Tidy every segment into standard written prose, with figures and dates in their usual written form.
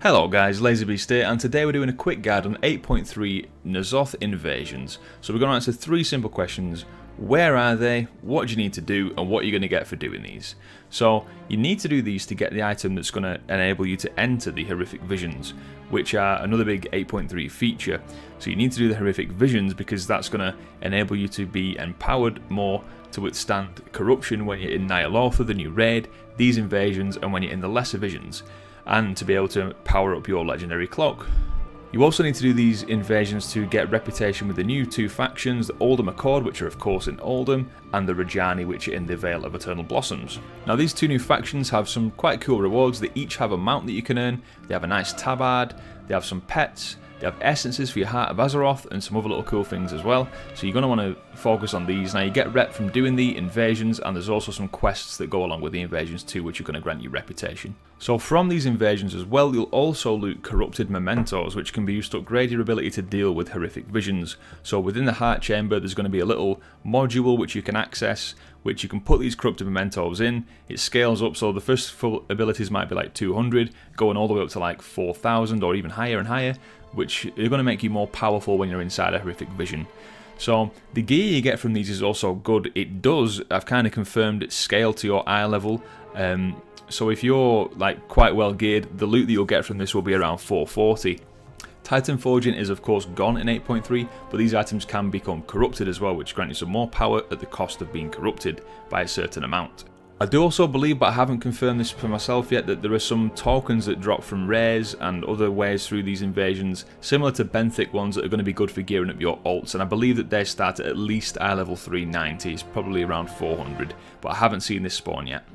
Hello guys, LazyBeast here, and today we're doing a quick guide on 8.3 Azeroth invasions. So we're going to answer three simple questions. Where are they, what do you need to do, and what are you going to get for doing these? So you need to do these to get the item that's going to enable you to enter the horrific visions, which are another big 8.3 feature. So you need to do the horrific visions because that's going to enable you to be empowered more to withstand corruption when you're in Ny'alotha, the new raid, these invasions, and when you're in the lesser visions, and to be able to power up your legendary cloak. You also need to do these invasions to get reputation with the new two factions, the Uldum Accord, which are of course in Uldum, and the Rajani, which are in the Vale of Eternal Blossoms. Now these two new factions have some quite cool rewards. They each have a mount that you can earn, they have a nice tabard, they have some pets, they have essences for your Heart of Azeroth, and some other little cool things as well. So you're going to want to focus on these. Now you get rep from doing the invasions, and there's also some quests that go along with the invasions too, which are going to grant you reputation. So from these invasions as well, you'll also loot corrupted mementos, which can be used to upgrade your ability to deal with horrific visions. So within the heart chamber, there's going to be a little module which you can access, which you can put these corrupted mementos in. It scales up, so the first full abilities might be like 200, going all the way up to like 4,000 or even higher and higher, which are going to make you more powerful when you're inside a horrific vision. So the gear you get from these is also good. It does, I've kind of confirmed, scale to your eye level. So if you're like quite well geared, the loot that you'll get from this will be around 440. Titan Forging is of course gone in 8.3, but these items can become corrupted as well, which grant you some more power at the cost of being corrupted by a certain amount. I do also believe, but I haven't confirmed this for myself yet, that there are some tokens that drop from rares and other ways through these invasions, similar to benthic ones, that are going to be good for gearing up your ults, and I believe that they start at least eye level 390, it's probably around 400, but I haven't seen this spawn yet.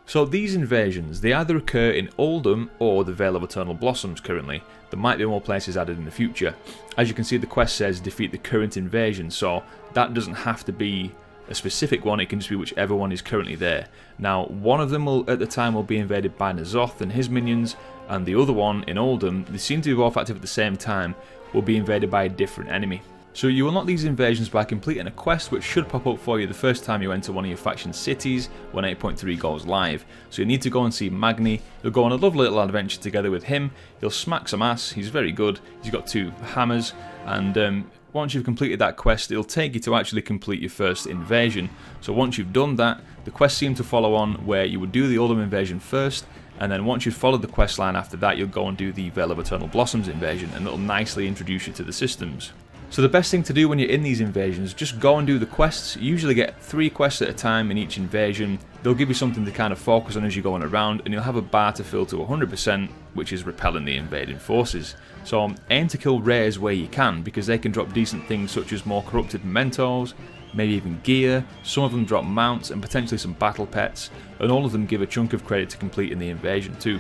So these invasions, they either occur in Uldum or the Vale of Eternal Blossoms currently. There might be more places added in the future. As you can see, the quest says defeat the current invasion, so that doesn't have to be a specific one, it can just be whichever one is currently there. Now one of them will, at the time, will be invaded by N'Zoth and his minions, and the other one in Uldum, they seem to be both active at the same time, will be invaded by a different enemy. So you unlock these invasions by completing a quest which should pop up for you the first time you enter one of your faction cities when 8.3 goes live. So you need to go and see Magni, you'll go on a lovely little adventure together with him, he'll smack some ass, he's very good, he's got two hammers, and once you've completed that quest, it'll take you to actually complete your first invasion. So once you've done that, the quests seem to follow on where you would do the Uldum invasion first, and then once you've followed the quest line after that, you'll go and do the Vale of Eternal Blossoms invasion, and it'll nicely introduce you to the systems. So the best thing to do when you're in these invasions, just go and do the quests. You usually get 3 quests at a time in each invasion. They'll give you something to kind of focus on as you're going around, and you'll have a bar to fill to 100%, which is repelling the invading forces. So aim to kill rares where you can, because they can drop decent things such as more corrupted mementos, maybe even gear, some of them drop mounts and potentially some battle pets, and all of them give a chunk of credit to completing the invasion too.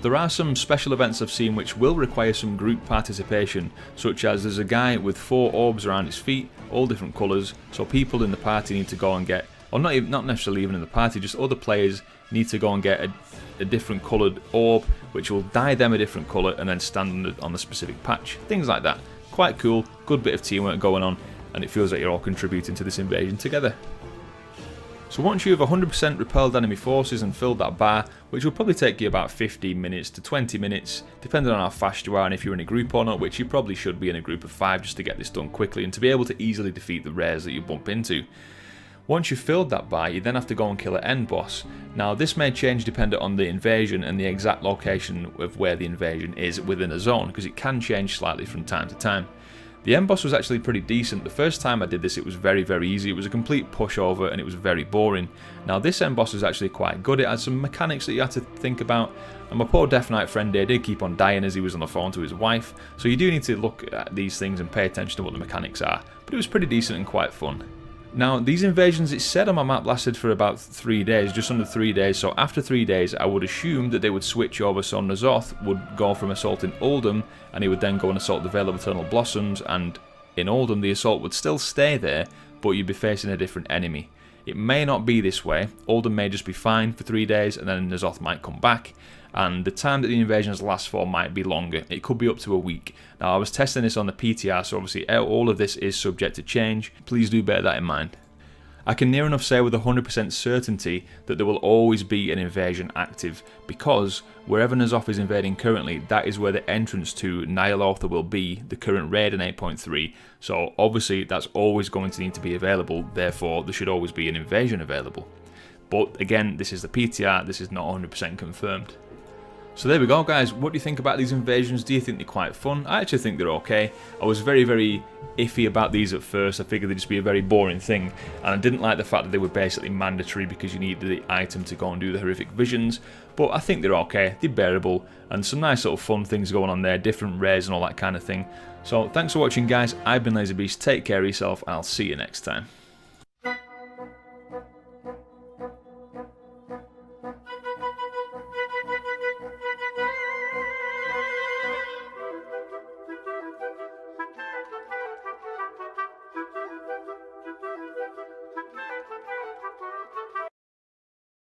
There are some special events I've seen which will require some group participation, such as there's a guy with 4 orbs around his feet, all different colours, so people in the party need to go and get, or not necessarily even in the party, just other players need to go and get a different coloured orb, which will dye them a different colour and then stand on the specific patch. Things like that. Quite cool, good bit of teamwork going on, and it feels like you're all contributing to this invasion together. So once you have 100% repelled enemy forces and filled that bar, which will probably take you about 15 minutes to 20 minutes, depending on how fast you are and if you're in a group or not, which you probably should be in a group of 5 just to get this done quickly and to be able to easily defeat the rares that you bump into. Once you've filled that bar, you then have to go and kill an end boss. Now this may change depending on the invasion and the exact location of where the invasion is within a zone, because it can change slightly from time to time. The end boss was actually pretty decent. The first time I did this, it was very easy. It was a complete pushover and it was very boring. Now this end boss is actually quite good. It had some mechanics that you had to think about, and my poor Death Knight friend here did keep on dying as he was on the phone to his wife, so you do need to look at these things and pay attention to what the mechanics are, but it was pretty decent and quite fun. Now these invasions, it said on my map, lasted for about 3 days, just under 3 days, so after 3 days I would assume that they would switch over, so N'Zoth would go from assaulting Uldum and he would then go and assault the Vale of Eternal Blossoms, and in Uldum the assault would still stay there, but you'd be facing a different enemy. It may not be this way, Uldum may just be fine for 3 days and then N'Zoth might come back, and the time that the invasions last for might be longer. It could be up to a week. Now I was testing this on the PTR, so obviously all of this is subject to change. Please do bear that in mind. I can near enough say with 100% certainty that there will always be an invasion active, because wherever N'Zoth is invading currently, that is where the entrance to Ny'alotha will be, the current raid in 8.3, so obviously that's always going to need to be available, therefore there should always be an invasion available. But again, this is the PTR, this is not 100% confirmed. So there we go guys, what do you think about these invasions? Do you think they're quite fun? I actually think they're okay. I was very iffy about these at first. I figured they'd just be a very boring thing, and I didn't like the fact that they were basically mandatory because you needed the item to go and do the horrific visions, but I think they're okay, they're bearable, and some nice sort of fun things going on there, different rares and all that kind of thing. So thanks for watching guys, I've been LazyBeast, take care of yourself, and I'll see you next time.